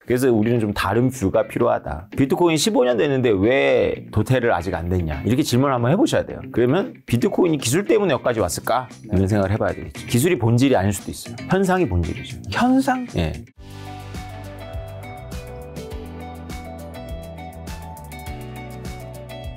그래서 우리는 좀 다른 뷰가 필요하다. 비트코인 15년 됐는데 왜 도태를 아직 안 됐냐. 이렇게 질문을 한번 해보셔야 돼요. 그러면 비트코인이 기술 때문에 여기까지 왔을까? 이런 생각을 해봐야 되겠죠. 기술이 본질이 아닐 수도 있어요. 현상이 본질이죠. 현상? 예.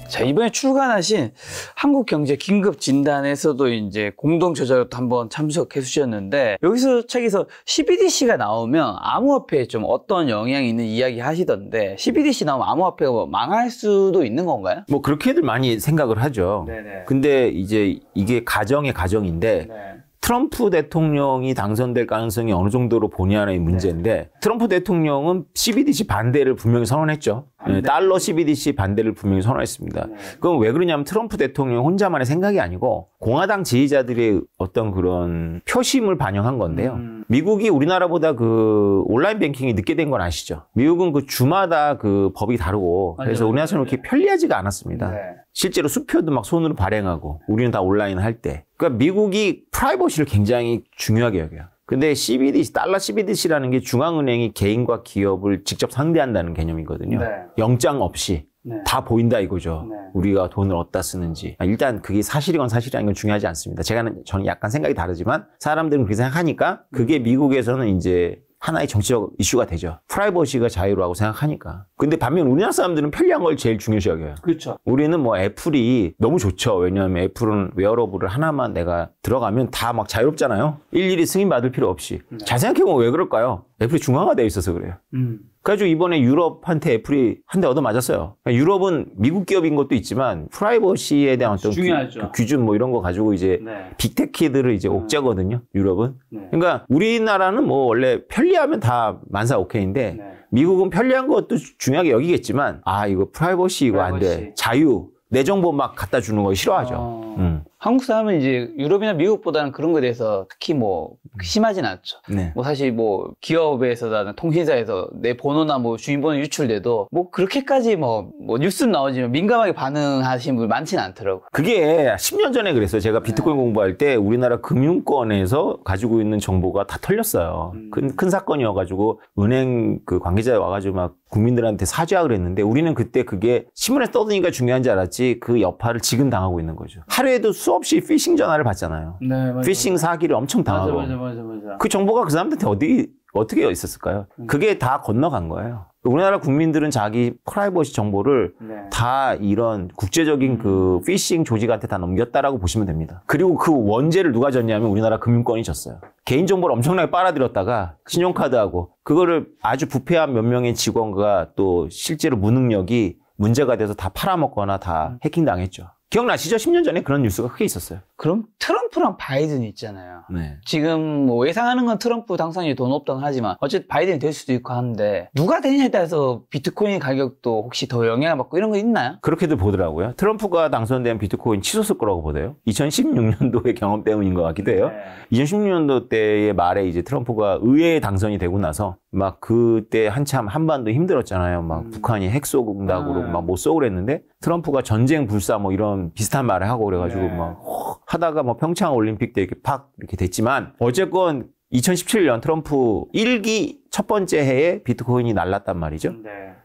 자, 이번에 출간하신 한국경제 긴급 진단에서도 이제 공동 저자로 한번 참석해 주셨는데, 여기서 책에서 CBDC가 나오면 암호화폐에 좀 어떤 영향이 있는 이야기 하시던데, CBDC 나오면 암호화폐가 뭐 망할 수도 있는 건가요? 뭐 그렇게들 많이 생각을 하죠. 네네. 근데 이제 이게 가정의 가정인데 네. 트럼프 대통령이 당선될 가능성이 어느 정도로 보냐의 문제인데 트럼프 대통령은 CBDC 반대를 분명히 선언했죠. 네, 달러 CBDC 반대를 분명히 선언했습니다. 그건 왜 그러냐면 트럼프 대통령 혼자만의 생각이 아니고 공화당 지지자들의 어떤 그런 표심을 반영한 건데요. 미국이 우리나라보다 그 온라인 뱅킹이 늦게 된 건 아시죠? 미국은 그 주마다 그 법이 다르고 그래서 우리나라처럼 이렇게 편리하지가 않았습니다. 네. 실제로 수표도 막 손으로 발행하고 우리는 다 온라인 할 때. 그러니까 미국이 프라이버시를 굉장히 중요하게 여겨요. 근데 CBDC, 달러 CBDC라는 게 중앙은행이 개인과 기업을 직접 상대한다는 개념이거든요. 네. 영장 없이 네. 다 보인다 이거죠. 네. 우리가 돈을 어디다 쓰는지. 일단 그게 사실이건 사실이 아닌 건 중요하지 않습니다. 저는 약간 생각이 다르지만 사람들은 그렇게 생각하니까 그게 미국에서는 이제 하나의 정치적 이슈가 되죠. 프라이버시가 자유라고 생각하니까. 근데 반면 우리나라 사람들은 편리한 걸 제일 중요시 여겨요. 그렇죠. 우리는 뭐 애플이 너무 좋죠. 왜냐하면 애플은 웨어러블을 하나만 내가 들어가면 다 막 자유롭잖아요. 일일이 승인받을 필요 없이. 잘 생각해보면 왜 그럴까요? 애플이 중앙화되어 있어서 그래요. 그래가지고 이번에 유럽한테 애플이 한 대 얻어맞았어요. 그러니까 유럽은 미국 기업인 것도 있지만 프라이버시에 대한 어떤 중요하죠. 규준 뭐 이런 거 가지고 이제 네. 빅테키들을 이제 옥죄거든요. 유럽은. 네. 그러니까 우리나라는 뭐 원래 편리하면 다 만사 오케이인데 네. 미국은 편리한 것도 중요하게 여기겠지만 이거 프라이버시 이거 안 돼. 자유. 내 정보 막 갖다 주는 거 싫어하죠. 한국 사람은 이제 유럽이나 미국보다는 그런 거에 대해서 특히 뭐 심하진 않죠. 네. 뭐 사실 뭐 기업에서나 통신사에서 내 번호나 뭐 주민번호 유출돼도 뭐 그렇게까지 뭐 뉴스는 나오지만 민감하게 반응하시는 분 많지는 않더라고요. 그게 10년 전에 그랬어요. 제가 비트코인 공부할 때 우리나라 금융권에서 가지고 있는 정보가 다 털렸어요. 큰 사건이어가지고 은행 그 관계자 와가지고 막 국민들한테 사죄하고 그랬는데 우리는 그때 그게 신문에 떠드니까 중요한지 알았지 그 여파를 지금 당하고 있는 거죠. 하루에도 수없이 피싱 전화를 받잖아요. 네, 맞아요. 피싱 사기를 엄청 당하고. 맞아. 그 정보가 그 사람들한테 어떻게 있었을까요? 그게 다 건너간 거예요. 우리나라 국민들은 자기 프라이버시 정보를 다 이런 국제적인 그 피싱 조직한테 다 넘겼다라고 보시면 됩니다. 그리고 그 원죄를 누가 졌냐면 우리나라 금융권이 졌어요. 개인정보를 엄청나게 빨아들였다가 신용카드하고 그거를 아주 부패한 몇 명의 직원과 또 실제로 무능력이 문제가 돼서 다 팔아먹거나 다 해킹당했죠. 기억나시죠? 10년 전에 그런 뉴스가 크게 있었어요. 그럼 트럼프랑 바이든 있잖아요. 네. 지금 뭐 예상하는 건 트럼프 당선이 더 높다고 하지만 어쨌든 바이든이 될 수도 있고 하는데 누가 되느냐에 따라서 비트코인 가격도 혹시 더 영향을 받고 이런 거 있나요? 그렇게들 보더라고요. 트럼프가 당선되면 비트코인 치솟을 거라고 보대요. 2016년도의 경험 때문인 것 같기도 해요. 2016년도 때의 말에 이제 트럼프가 의회에 당선이 되고 나서 막 그때 한참 한반도 힘들었잖아요. 막 북한이 핵 쏘는다고 막 못 쏘고 그랬는데 트럼프가 전쟁 불사 뭐 이런 비슷한 말을 하고 그래가지고 막 하다가 뭐 평창 올림픽 때 이렇게 됐지만 어쨌건 2017년 트럼프 1기 첫 번째 해에 비트코인이 날랐단 말이죠.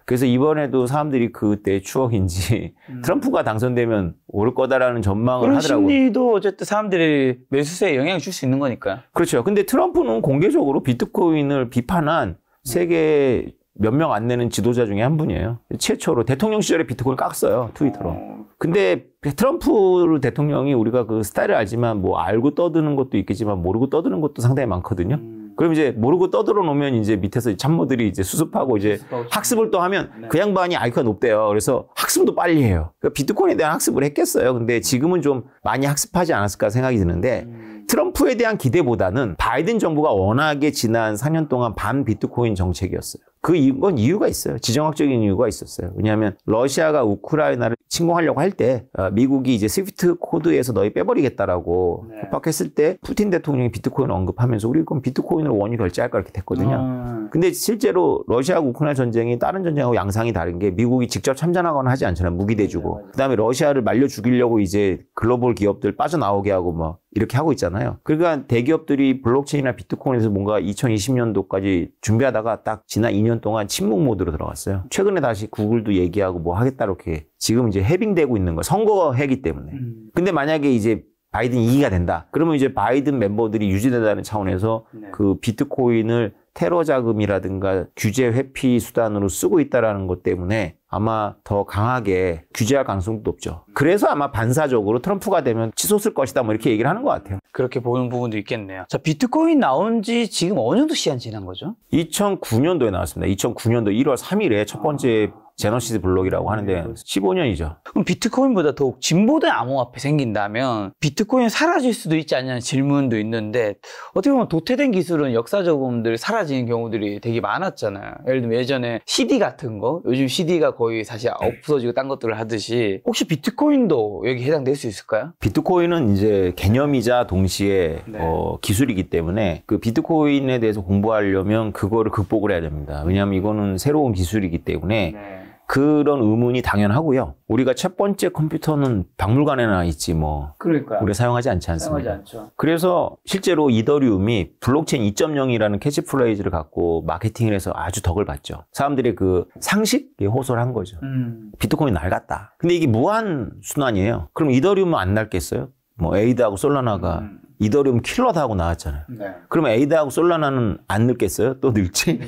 그래서 이번에도 사람들이 그때 추억인지 트럼프가 당선되면 오를 거다라는 전망을 그런 하더라고요. 심리도 어쨌든 사람들이 매수세에 영향을 줄 수 있는 거니까요. 그렇죠. 근데 트럼프는 공개적으로 비트코인을 비판한 세계 몇 명 안 되는 지도자 중에 한 분이에요. 최초로 대통령 시절에 비트코인 깎았어요. 트위터로. 근데 트럼프 대통령이 우리가 그 스타일을 알지만 뭐 알고 떠드는 것도 있겠지만 모르고 떠드는 것도 상당히 많거든요. 그럼 이제 모르고 떠들어 놓으면 이제 밑에서 참모들이 이제 수습하고 이제 학습을 또 하면 그 양반이 IQ가 높대요. 그래서 학습도 빨리 해요. 그러니까 비트코인에 대한 학습을 했겠어요. 근데 지금은 좀 많이 학습하지 않았을까 생각이 드는데 트럼프에 대한 기대보다는 바이든 정부가 워낙에 지난 4년 동안 반 비트코인 정책이었어요. 그건 이유가 있어요. 지정학적인 이유가 있었어요. 왜냐하면 러시아가 우크라이나를 침공하려고 할 때 미국이 이제 스위프트 코드에서 너희 빼버리겠다라고 협박했을 때 푸틴 대통령이 비트코인을 언급하면서 우리 그럼 비트코인으로 원유 결제할까 이렇게 됐거든요. 근데 실제로 러시아하고 우크라이나 전쟁이 다른 전쟁하고 양상이 다른 게 미국이 직접 참전하거나 하지 않잖아요. 무기 대주고. 그다음에 러시아를 말려 죽이려고 이제 글로벌 기업들 빠져나오게 하고 뭐 이렇게 하고 있잖아요. 그러니까 대기업들이 블록체인이나 비트코인에서 뭔가 2020년도까지 준비하다가 딱 지난 2년 동안 침묵 모드로 들어갔어요. 최근에 다시 구글도 얘기하고 뭐 하겠다 이렇게 지금 이제 해빙되고 있는 거예요. 선거 해기 때문에. 근데 만약에 이제 바이든 2기가 된다. 그러면 이제 바이든 멤버들이 유지된다는 차원에서 그 비트코인을 테러 자금이라든가 규제 회피 수단으로 쓰고 있다라는 것 때문에 아마 더 강하게 규제할 가능성도 높죠. 그래서 아마 반사적으로 트럼프가 되면 치솟을 것이다 뭐 이렇게 얘기를 하는 것 같아요. 그렇게 보는 부분도 있겠네요. 자, 비트코인 나온 지 지금 어느 정도 시간 지난 거죠? 2009년도에 나왔습니다. 2009년도 1월 3일에 첫 번째 제너시스 블록이라고 하는데 15년이죠. 그럼 비트코인보다 더욱 진보된 암호화폐 생긴다면 비트코인 사라질 수도 있지 않냐는 질문도 있는데 어떻게 보면 도태된 기술은 역사적으로 사라지는 경우들이 되게 많았잖아요. 예를 들면 예전에 CD 같은 거 요즘 CD가 거의 사실 없어지고 딴 것들을 하듯이 혹시 비트코인도 여기 해당될 수 있을까요? 비트코인은 이제 개념이자 동시에 기술이기 때문에 그 비트코인에 대해서 공부하려면 그거를 극복을 해야 됩니다. 왜냐하면 이거는 새로운 기술이기 때문에 그런 의문이 당연하고요. 우리가 첫 번째 컴퓨터는 박물관에나 있지 뭐 그러니까요. 우리 사용하지 않지 않습니까? 사용하지 않죠. 그래서 실제로 이더리움이 블록체인 2.0이라는 캐치프레이즈를 갖고 마케팅을 해서 아주 덕을 봤죠. 사람들이 그 상식에 호소를 한 거죠. 비트코인 낡았다. 근데 이게 무한 순환이에요. 그럼 이더리움은 안 낡겠어요? 뭐 에이드하고 솔라나가 이더리움 킬러다 하고 나왔잖아요. 그러면 에이드하고 솔라나는 안 늙겠어요? 또 늙지?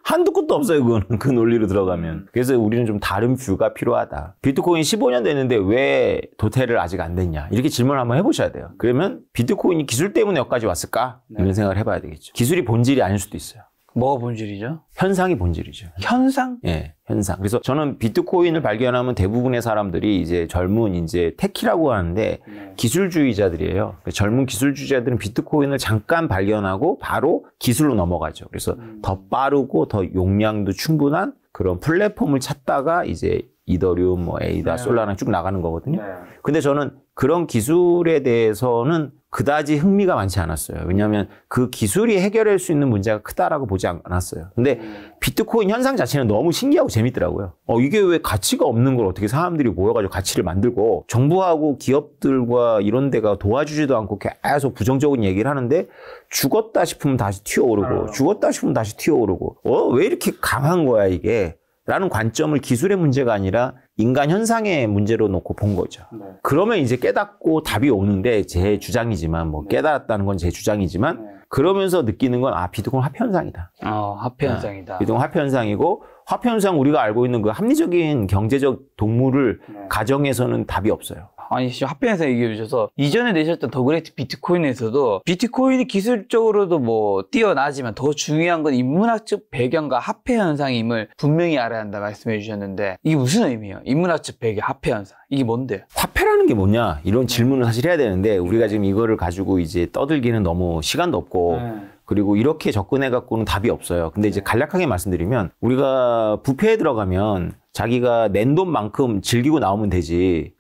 한두 끝도 없어요, 그거는. 그 논리로 들어가면. 그래서 우리는 좀 다른 뷰가 필요하다. 비트코인 15년 됐는데 왜 도태를 아직 안 됐냐? 이렇게 질문을 한번 해보셔야 돼요. 그러면 비트코인이 기술 때문에 여기까지 왔을까? 이런 생각을 해봐야 되겠죠. 기술이 본질이 아닐 수도 있어요. 뭐가 본질이죠? 현상이 본질이죠. 현상? 예, 현상. 그래서 저는 비트코인을 발견하면 대부분의 사람들이 이제 젊은 이제 테키라고 하는데 기술주의자들이에요. 젊은 기술주의자들은 비트코인을 잠깐 발견하고 바로 기술로 넘어가죠. 그래서 더 빠르고 더 용량도 충분한 그런 플랫폼을 찾다가 이제 이더리움, 뭐 에이다, 솔라나 쭉 나가는 거거든요. 근데 저는 그런 기술에 대해서는 그다지 흥미가 많지 않았어요. 왜냐하면 그 기술이 해결할 수 있는 문제가 크다라고 보지 않았어요. 근데 비트코인 현상 자체는 너무 신기하고 재밌더라고요. 이게 왜 가치가 없는 걸 어떻게 사람들이 모여가지고 가치를 만들고 정부하고 기업들과 이런 데가 도와주지도 않고 계속 부정적인 얘기를 하는데 죽었다 싶으면 다시 튀어오르고 죽었다 싶으면 다시 튀어오르고 왜 이렇게 강한 거야 이게. 라는 관점을 기술의 문제가 아니라 인간 현상의 문제로 놓고 본 거죠. 그러면 이제 깨닫고 답이 오는데 제 주장이지만 뭐 깨달았다는 건 제 주장이지만 그러면서 느끼는 건 비트코인 화폐 현상이다. 화폐 현상이다. 비트코인 화폐 현상이고 화폐 현상 우리가 알고 있는 그 합리적인 경제적 동물을 가정에서는 답이 없어요. 아니, 화폐 현상 얘기해 주셔서 이전에 내셨던 더 그레이트 비트코인에서도 비트코인이 기술적으로도 뭐 뛰어나지만 더 중요한 건 인문학적 배경과 화폐 현상임을 분명히 알아야 한다 말씀해 주셨는데 이게 무슨 의미예요? 인문학적 배경, 화폐 현상. 이게 뭔데요? 화폐라는 게 뭐냐? 이런 질문을 사실 해야 되는데 우리가 지금 이거를 가지고 이제 떠들기는 너무 시간도 없고 그리고 이렇게 접근해 갖고는 답이 없어요. 근데 이제 간략하게 말씀드리면 우리가 뷔페에 들어가면 자기가 낸 돈만큼 즐기고 나오면 되지.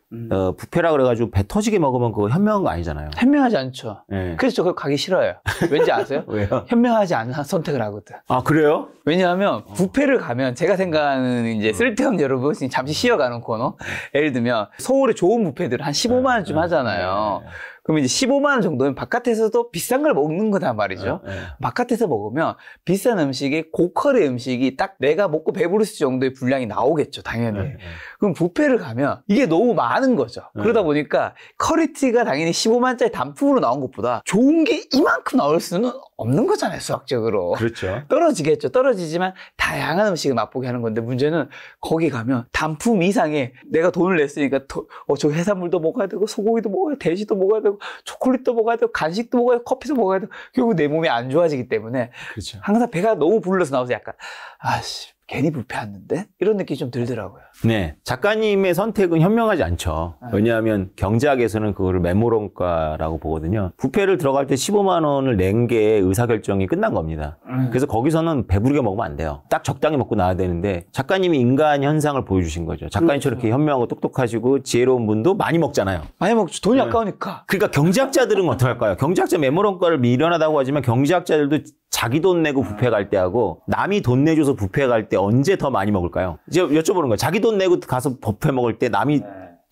뷔페라 그래가지고 배 터지게 먹으면 그거 현명한 거 아니잖아요. 현명하지 않죠. 네. 그래서 저 그거 가기 싫어요. 왠지 아세요? 왜요? 현명하지 않은 선택을 하거든. 아, 그래요? 왜냐하면 뷔페를 가면 제가 생각하는 이제 쓸데없는 여러분 잠시 쉬어가는 코너. 예를 들면 서울의 좋은 뷔페들은 한 15만 원쯤 하잖아요. 그럼 이제 15만 원 정도면 바깥에서도 비싼 걸 먹는 거단 말이죠. 바깥에서 먹으면 비싼 음식이 고퀄의 음식이 딱 내가 먹고 배부를 수 정도의 분량이 나오겠죠, 당연히. 그럼 뷔페를 가면 이게 너무 많은 거죠. 그러다 보니까 퀄리티가 당연히 15만짜리 단품으로 나온 것보다 좋은 게 이만큼 나올 수는 없는 거잖아요, 수학적으로. 그렇죠. 떨어지겠죠. 떨어지지만 다양한 음식을 맛보게 하는 건데 문제는 거기 가면 단품 이상의 내가 돈을 냈으니까 저 해산물도 먹어야 되고 소고기도 먹어야 되고 돼지도 먹어야 되고 초콜릿도 먹어야 되고 간식도 먹어야 되고 커피도 먹어야 되고 결국 내 몸이 안 좋아지기 때문에 그렇죠. 항상 배가 너무 불러서 나와서 약간 괜히 뷔페 왔는데? 이런 느낌이 좀 들더라고요. 네. 작가님의 선택은 현명하지 않죠. 왜냐하면 경제학에서는 그거를 메모론가라고 보거든요. 뷔페를 들어갈 때 15만 원을 낸 게 의사결정이 끝난 겁니다. 그래서 거기서는 배부르게 먹으면 안 돼요. 딱 적당히 먹고 나와야 되는데 작가님이 인간 현상을 보여주신 거죠. 작가님처럼 이렇게 현명하고 똑똑하시고 지혜로운 분도 많이 먹잖아요. 많이 먹죠. 돈이 아까우니까. 그러니까 경제학자들은 어떡할까요? 경제학자 메모론가를 미련하다고 하지만 경제학자들도 자기 돈 내고 뷔페 갈 때 하고 남이 돈 내줘서 뷔페 갈 때 언제 더 많이 먹을까요? 이제 여쭤보는 거예요. 자기 돈 내고 가서 뷔페 먹을 때 남이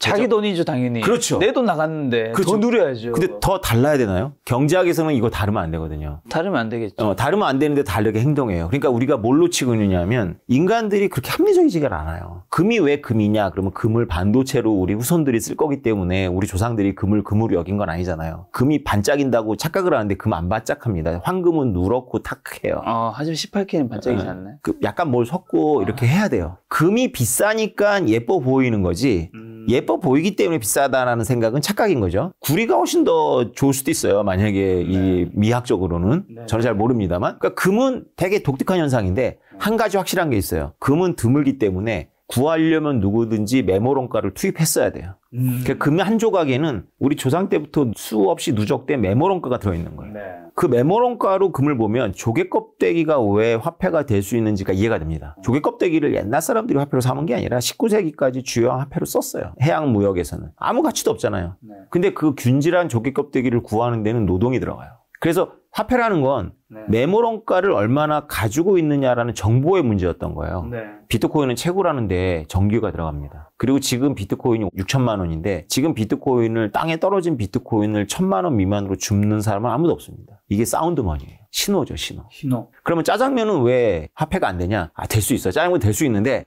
자기 돈이죠, 당연히. 그렇죠. 내 돈 나갔는데 그렇죠. 더 누려야죠. 근데 더 달라야 되나요? 경제학에서는 이거 다르면 안 되거든요. 다르면 안 되겠죠. 다르면 안 되는데 다르게 행동해요. 그러니까 우리가 뭘로 치고 있느냐면 인간들이 그렇게 합리적이지가 않아요. 금이 왜 금이냐? 그러면 금을 반도체로 우리 후손들이 쓸 거기 때문에 우리 조상들이 금을 금으로 여긴 건 아니잖아요. 금이 반짝인다고 착각을 하는데 금 안 반짝합니다. 황금은 누렇고 탁해요. 하지만 18K는 반짝이지 않나요? 약간 뭘 섞고 이렇게 해야 돼요. 금이 비싸니까 예뻐 보이는 거지. 예뻐 보이기 때문에 비싸다라는 생각은 착각인 거죠. 구리가 훨씬 더 좋을 수도 있어요. 만약에 이 미학적으로는. 저는 잘 모릅니다만. 그러니까 금은 되게 독특한 현상인데 한 가지 확실한 게 있어요. 금은 드물기 때문에 구하려면 누구든지 메모론가를 투입했어야 돼요. 그러니까 금 한 조각에는 우리 조상 때부터 수없이 누적된 메모론가가 들어있는 거예요. 그 메모론가로 금을 보면 조개 껍데기가 왜 화폐가 될 수 있는지가 이해가 됩니다. 조개 껍데기를 옛날 사람들이 화폐로 삼은 게 아니라 19세기까지 주요 화폐로 썼어요. 해양 무역에서는. 아무 가치도 없잖아요. 근데 그 균질한 조개 껍데기를 구하는 데는 노동이 들어가요. 그래서 화폐라는 건 메모론가를 얼마나 가지고 있느냐라는 정보의 문제였던 거예요. 비트코인은 채굴하는데 전기가 들어갑니다. 그리고 지금 비트코인이 6천만 원인데 지금 비트코인을 땅에 떨어진 비트코인을 1,000만 원 미만으로 줍는 사람은 아무도 없습니다. 이게 사운드머니예요. 신호죠, 신호. 그러면 짜장면은 왜 화폐가 안 되냐? 될 수 있어요. 짜장면 될 수 있는데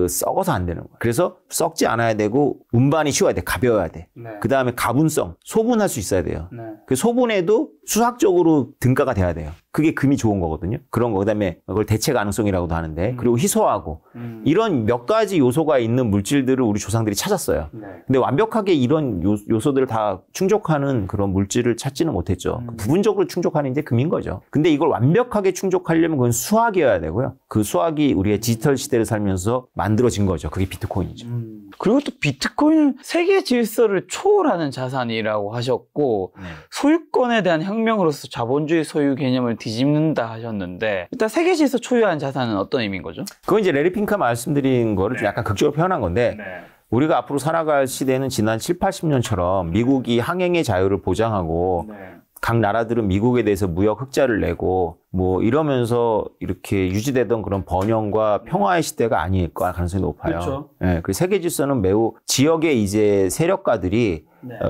썩어서 안 되는 거예요. 그래서 썩지 않아야 되고 운반이 쉬워야 돼. 가벼워야 돼. 그 다음에 가분성, 소분할 수 있어야 돼요. 그 소분에도 수학적으로 등가가 돼야 돼요. 그게 금이 좋은 거거든요. 그런 거. 그다음에 그걸 대체 가능성이라고도 하는데 그리고 희소하고 이런 몇 가지 요소가 있는 물질들을 우리 조상들이 찾았어요. 근데 완벽하게 이런 요소들을 다 충족하는 그런 물질을 찾지는 못했죠. 부분적으로 충족하는 게 금인 거죠. 근데 이걸 완벽하게 충족하려면 그건 수학이어야 되고요. 그 수학이 우리의 디지털 시대를 살면서 만들어진 거죠. 그게 비트코인이죠. 그리고 또 비트코인은 세계 질서를 초월하는 자산이라고 하셨고 소유권에 대한 혁명으로서 자본주의 소유 개념을 뒤집는다 하셨는데 일단 세계 질서 초유한 자산은 어떤 의미인 거죠? 그건 이제 레리 핑크가 말씀드린 거를 좀 약간 극적으로 표현한 건데 우리가 앞으로 살아갈 시대는 지난 7, 80년처럼 미국이 항행의 자유를 보장하고 각 나라들은 미국에 대해서 무역 흑자를 내고 뭐 이러면서 이렇게 유지되던 그런 번영과 평화의 시대가 아닐까 가능성이 높아요. 그렇죠. 그 세계 질서는 매우 지역의 이제 세력가들이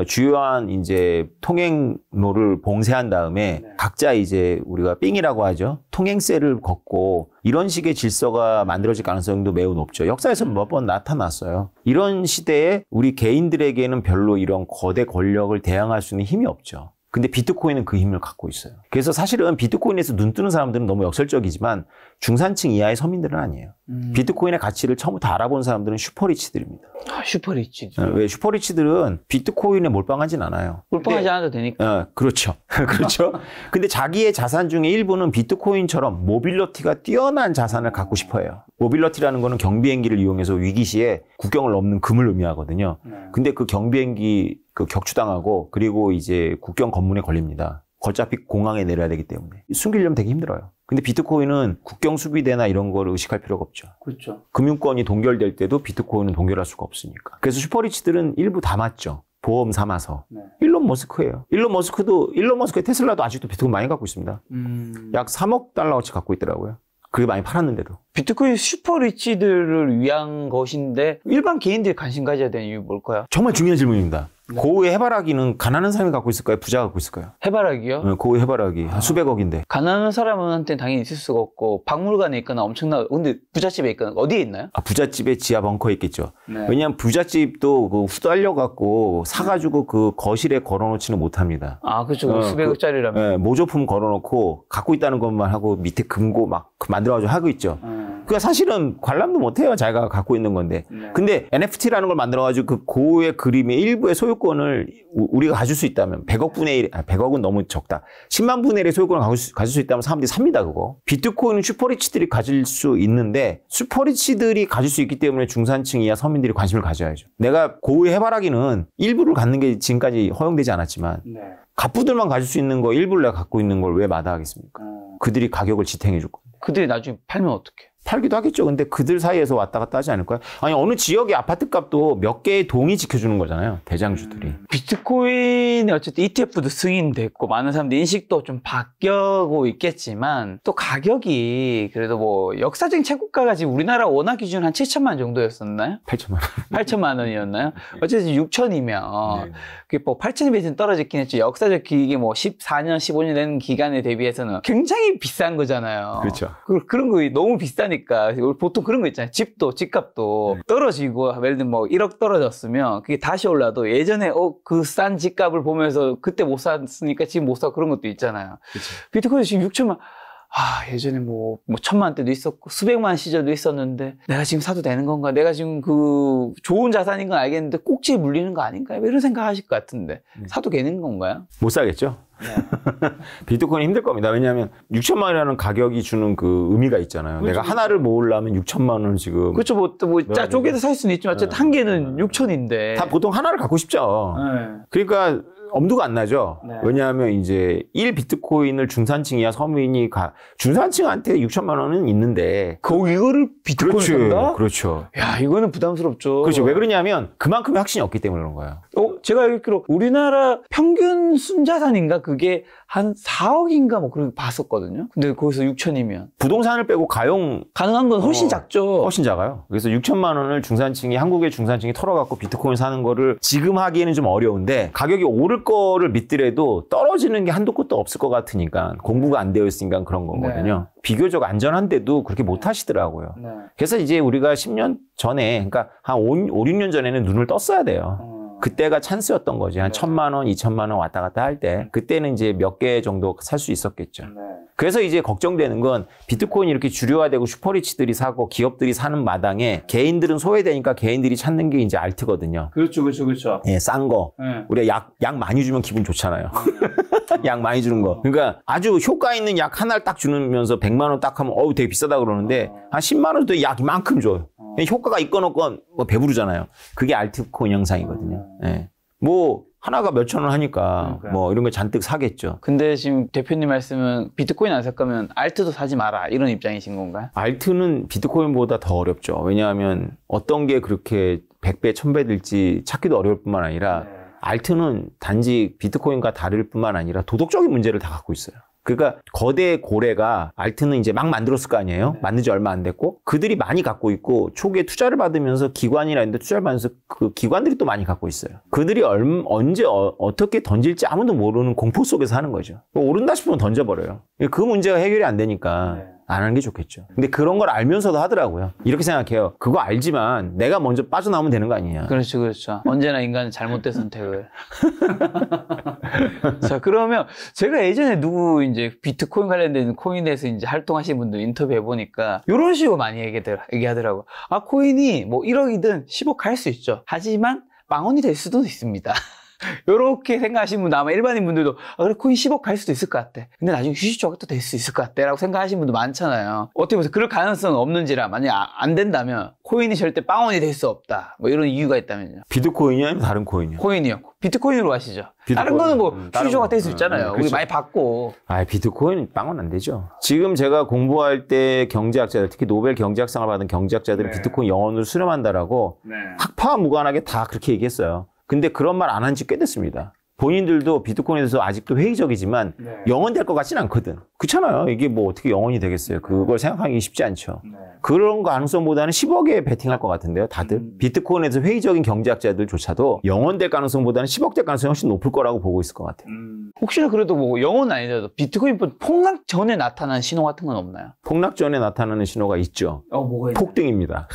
주요한 이제 통행로를 봉쇄한 다음에 각자 이제 우리가 삥이라고 하죠. 통행세를 걷고 이런 식의 질서가 만들어질 가능성도 매우 높죠. 역사에서 몇 번 나타났어요. 이런 시대에 우리 개인들에게는 별로 이런 거대 권력을 대항할 수 있는 힘이 없죠. 근데 비트코인은 그 힘을 갖고 있어요. 그래서 사실은 비트코인에서 눈 뜨는 사람들은 너무 역설적이지만 중산층 이하의 서민들은 아니에요. 비트코인의 가치를 처음부터 알아본 사람들은 슈퍼리치들입니다. 슈퍼리치들. 왜 슈퍼리치들은 비트코인에 몰빵하진 않아요. 몰빵하지 않아도 되니까. 그렇죠. 그렇죠. 근데 자기의 자산 중에 일부는 비트코인처럼 모빌리티가 뛰어난 자산을 갖고 싶어 해요. 모빌리티라는 거는 경비행기를 이용해서 위기 시에 국경을 넘는 금을 의미하거든요. 근데 그 경비행기 격추당하고 그리고 이제 국경 검문에 걸립니다. 어차피 공항에 내려야 되기 때문에. 숨기려면 되게 힘들어요. 근데 비트코인은 국경 수비대나 이런 거를 의식할 필요가 없죠. 그렇죠. 금융권이 동결될 때도 비트코인은 동결할 수가 없으니까. 그래서 슈퍼리치들은 일부 다 맞죠. 보험 삼아서. 일론 머스크예요. 일론 머스크의 테슬라도 아직도 비트코인 많이 갖고 있습니다. 약 3억 달러어치 갖고 있더라고요. 그게 많이 팔았는데도. 비트코인 슈퍼리치들을 위한 것인데 일반 개인들이 관심 가져야 되는 이유 뭘까요? 정말 중요한 질문입니다. 고우의 해바라기는 가난한 사람이 갖고 있을까요? 부자가 갖고 있을까요? 해바라기요? 고우의 해바라기 한 수백억인데. 가난한 사람한테는 당연히 있을 수가 없고 박물관에 있거나 엄청나 근데 부잣집에 있거나 어디에 있나요? 부잣집에 지하 벙커에 있겠죠. 왜냐하면 부잣집도 그 후달려 갖고 사가지고 그 거실에 걸어놓지는 못합니다. 그렇죠. 수백억짜리라면. 모조품 걸어놓고 갖고 있다는 것만 하고 밑에 금고 막 만들어가지고 하고 있죠. 그러니까 사실은 관람도 못해요. 자기가 갖고 있는 건데. 근데 NFT라는 걸 만들어가지고 그 고우의 그림의 일부의 소유권을 우리가 가질 수 있다면 100억분의 1, 100억은 너무 적다. 10만 분의 1의 소유권을 가질 수 있다면 사람들이 삽니다, 그거. 비트코인은 슈퍼리치들이 가질 수 있는데 슈퍼리치들이 가질 수 있기 때문에 중산층 이하 서민들이 관심을 가져야죠. 내가 고우의 해바라기는 일부를 갖는 게 지금까지 허용되지 않았지만 갑부들만 가질 수 있는 거 일부를 내가 갖고 있는 걸 왜 마다하겠습니까? 그들이 가격을 지탱해 줄 겁니다. 그들이 나중에 팔면 어떡해? 팔기도 하겠죠. 근데 그들 사이에서 왔다 갔다 하지 않을까요? 아니, 어느 지역의 아파트 값도 몇 개의 동이 지켜주는 거잖아요. 대장주들이. 비트코인이 어쨌든 ETF도 승인됐고 많은 사람들 인식도 좀 바뀌고 있겠지만 또 가격이 그래도 뭐 역사적인 최고가가 지금 우리나라 원화 기준 한 7천만 원 정도였었나요? 8천만 원. 8천만 원이었나요? 어쨌든 6천이면 네. 그게 뭐 8천이 비해서는 떨어졌긴 했죠. 역사적 이게 뭐 14년, 15년 된 기간에 대비해서는 굉장히 비싼 거잖아요. 그렇죠. 그런 거 너무 비싸니까 보통 그런 거 있잖아요. 집값도 떨어지고 예를 들면 뭐 1억 떨어졌으면 그게 다시 올라도 예전에 그 싼 집값을 보면서 그때 못 샀으니까 지금 못 사고 그런 것도 있잖아요. 그렇죠. 비트코인 지금 6천만 예전에 뭐 1,000만 원대도 있었고 수백만 원 시절도 있었는데 내가 지금 사도 되는 건가? 내가 지금 그 좋은 자산인 건 알겠는데 꼭지에 물리는 거 아닌가? 이런 생각 하실 것 같은데 사도 되는 건가요? 못 사겠죠? 비트코인 힘들 겁니다. 왜냐하면 6천만 원이라는 가격이 주는 그 의미가 있잖아요. 그렇죠. 내가 하나를 모으려면 6천만 원을 지금. 그렇죠. 뭐 쪼개서 살 수는 있지만 어쨌든 한 개는 6천인데. 다 보통 하나를 갖고 싶죠. 그러니까 엄두가 안 나죠. 네. 왜냐하면 이제 1비트코인을 중산층 이하 서민이 중산층한테 6천만 원은 있는데. 이거를 비트코인 산다? 그렇죠. 야, 이거는 부담스럽죠. 그렇죠. 왜 그러냐면 그만큼의 확신이 없기 때문에 그런 거예요. 제가 알기로 우리나라 평균 순자산인가 그게 한 4억인가 뭐 그렇게 봤었거든요. 근데 거기서 6천이면 부동산을 빼고 가능한 건 훨씬 작죠. 훨씬 작아요. 그래서 6천만 원을 한국의 중산층이 털어갖고 비트코인 사는 거를 지금 하기에는 좀 어려운데 가격이 오를 거를 믿더라도 떨어지는 게 한도 끝도 없을 것 같으니까 공부가 안 되어 있으니까 그런 거거든요. 네. 비교적 안전한데도 그렇게 못 하시더라고요. 네. 그래서 이제 우리가 10년 전에, 그러니까 한 5, 6년 전에는 눈을 떴어야 돼요. 그때가 찬스였던 거지. 한 1,000만 원, 2,000만 원 왔다 갔다 할 때. 그때는 이제 몇 개 정도 살 수 있었겠죠. 그래서 이제 걱정되는 건 비트코인이 이렇게 주류화되고 슈퍼리치들이 사고 기업들이 사는 마당에 개인들은 소외되니까 개인들이 찾는 게 이제 알트거든요. 그렇죠. 예, 싼 거. 우리가 약 많이 주면 기분 좋잖아요. 약 많이 주는 거. 그러니까 아주 효과 있는 약 하나를 딱 주면서 100만 원 딱 하면 되게 비싸다 그러는데 한 10만 원도 약 이만큼 줘요. 효과가 있건 없건 뭐 배부르잖아요. 그게 알트코인 현상이거든요. 예. 뭐 하나가 몇천 원 하니까 뭐 이런 거 잔뜩 사겠죠. 근데 지금 대표님 말씀은 비트코인 안 살 거면 알트도 사지 마라 이런 입장이신 건가요? 알트는 비트코인보다 더 어렵죠. 왜냐하면 어떤 게 그렇게 100배, 1000배 될지 찾기도 어려울 뿐만 아니라 알트는 단지 비트코인과 다를 뿐만 아니라 도덕적인 문제를 다 갖고 있어요. 그러니까 거대 고래가 알트는 이제 막 만들었을 거 아니에요? 만든 지 얼마 안 됐고 그들이 많이 갖고 있고 초기에 투자를 받으면서 기관이나 이런 데 투자를 받으면서 그 기관들이 또 많이 갖고 있어요. 그들이 언제 어떻게 던질지 아무도 모르는 공포 속에서 하는 거죠. 오른다 싶으면 던져버려요. 그 문제가 해결이 안 되니까 안 하는 게 좋겠죠. 근데 그런 걸 알면서도 하더라고요. 이렇게 생각해요. 그거 알지만 내가 먼저 빠져나오면 되는 거 아니냐. 그렇죠. 언제나 인간은 잘못된 선택을. 자, 그러면 제가 예전에 이제 비트코인 관련된 코인에서 이제 활동하신 분들 인터뷰해 보니까 이런 식으로 많이 얘기하더라고요. 코인이 뭐 1억이든 10억 갈 수 있죠. 하지만 망원이 될 수도 있습니다. 요렇게 생각하시는 분도 아마 일반인 분들도 그래 코인 10억 갈 수도 있을 것 같아. 근데 나중에 휴지조각 또 될 수 있을 것 같아 라고 생각하시는 분도 많잖아요. 어떻게 보세요? 그럴 가능성은 없는지라 만약에 안 된다면 코인이 절대 빵원이 될 수 없다. 뭐 이런 이유가 있다면요. 비트코인이요? 아니면 다른 코인이요? 코인이요. 비트코인으로 가시죠. 다른 거는 뭐 휴지조각 될 수 있잖아요. 우리 그렇죠. 많이 받고. 비트코인 빵원 안 되죠. 지금 제가 공부할 때 경제학자들, 특히 노벨 경제학상을 받은 경제학자들은 비트코인 영원으로 수렴한다라고 학파와 무관하게 다 그렇게 얘기했어요. 근데 그런 말 안 한 지 꽤 됐습니다. 본인들도 비트코인에 대해서 아직도 회의적이지만 영원될 것 같지는 않거든. 그렇잖아요. 이게 뭐 어떻게 영원이 되겠어요. 그걸 생각하기 쉽지 않죠. 그런 가능성보다는 10억에 베팅할 것 같은데요. 다들. 비트코인에서 회의적인 경제학자들조차도 영원될 가능성보다는 10억 될 가능성이 훨씬 높을 거라고 보고 있을 것 같아요. 혹시나 그래도 뭐 영원은 아니더라도 비트코인 폭락 전에 나타난 신호 같은 건 없나요? 폭락 전에 나타나는 신호가 있죠. 뭐가 있나요? 폭등입니다.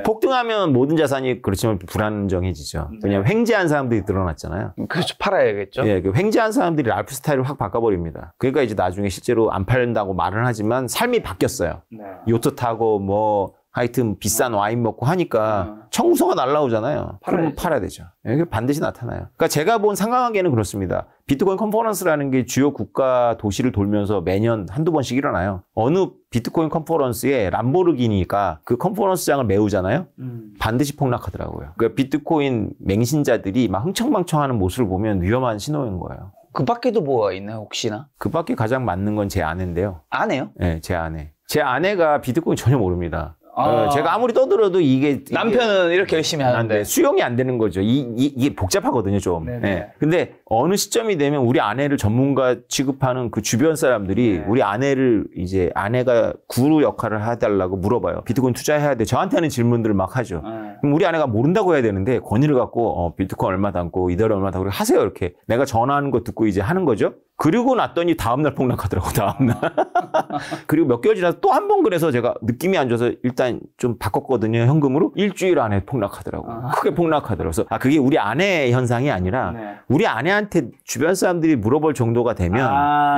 폭등하면 모든 자산이 그렇지만 불안정해지죠. 왜냐하면 횡재한 사람들이 늘어났잖아요. 그렇죠. 팔아야겠죠. 예, 그 횡재한 사람들이 라이프 스타일을 확 바꿔버립니다. 그러니까 이제 나중에 실제로 안 팔린다고 말은 하지만 삶이 바뀌었어요. 요트 타고 뭐 하여튼 비싼 와인 먹고 하니까 청구서가 날라오잖아요. 그러면 팔아야 되죠. 이게 반드시 나타나요. 그러니까 제가 본 상황관계는 그렇습니다. 비트코인 컨퍼런스라는 게 주요 국가 도시를 돌면서 매년 한두 번씩 일어나요. 어느 비트코인 컨퍼런스에 람보르기니가 그 컨퍼런스장을 메우잖아요. 반드시 폭락하더라고요. 그러니까 비트코인 맹신자들이 막 흥청망청하는 모습을 보면 위험한 신호인 거예요. 그 밖에도 뭐가 있나요, 혹시나? 그 밖에 가장 맞는 건 제 아내인데요. 아내요? 네, 제 아내. 제 아내가 비트코인 전혀 모릅니다. 아. 제가 아무리 떠들어도 이게 남편은 이렇게 열심히 하는데 수용이 안 되는 거죠. 이게 복잡하거든요, 좀. 네네. 예. 근데 어느 시점이 되면 우리 아내를 전문가 취급하는 그 주변 사람들이 네. 우리 아내를 이제 아내가 구루 역할을 해달라고 물어봐요. 비트코인 투자해야 돼. 저한테 하는 질문들을 막 하죠. 그럼 우리 아내가 모른다고 해야 되는데 권위를 갖고 비트코인 얼마 담고 이더리움 얼마 담고 하세요, 이렇게. 내가 전화하는 거 듣고 이제 하는 거죠. 그리고 났더니 다음날 폭락하더라고, 다음날. 그리고 몇 개월 지나서 또 한 번 그래서 제가 느낌이 안 좋아서 일단 좀 바꿨거든요, 현금으로. 일주일 안에 폭락하더라고. 크게 폭락하더라고. 그래서 그게 우리 아내의 현상이 아니라 네. 우리 아내한테 주변 사람들이 물어볼 정도가 되면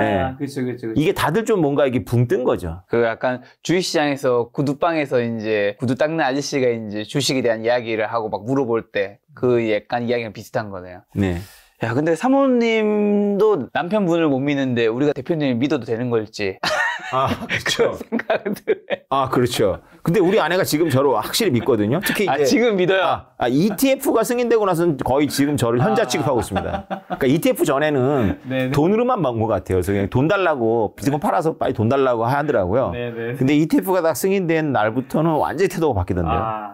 예. 그렇죠. 이게 다들 좀 뭔가 이게 붕 뜬 거죠. 그 약간 주식시장에서 구두방에서 이제 구두 닦는 아저씨가 이제 주식에 대한 이야기를 하고 막 물어볼 때 그 약간 이야기랑 비슷한 거네요. 네. 야, 근데 사모님도 남편분을 못 믿는데 우리가 대표님을 믿어도 되는 걸지. 그런 생각은 들어요. 그렇죠. 근데 우리 아내가 지금 저를 확실히 믿거든요. 특히 이제 지금 믿어요. ETF가 승인되고 나서는 거의 지금 저를 현자 취급하고 있습니다. 그러니까 ETF 전에는 네네. 돈으로만 본 것 같아요. 그래서 그냥 돈 달라고 비트코인 팔아서 빨리 돈 달라고 하더라고요. 네네. 근데 ETF가 딱 승인된 날부터는 완전히 태도가 바뀌던데요.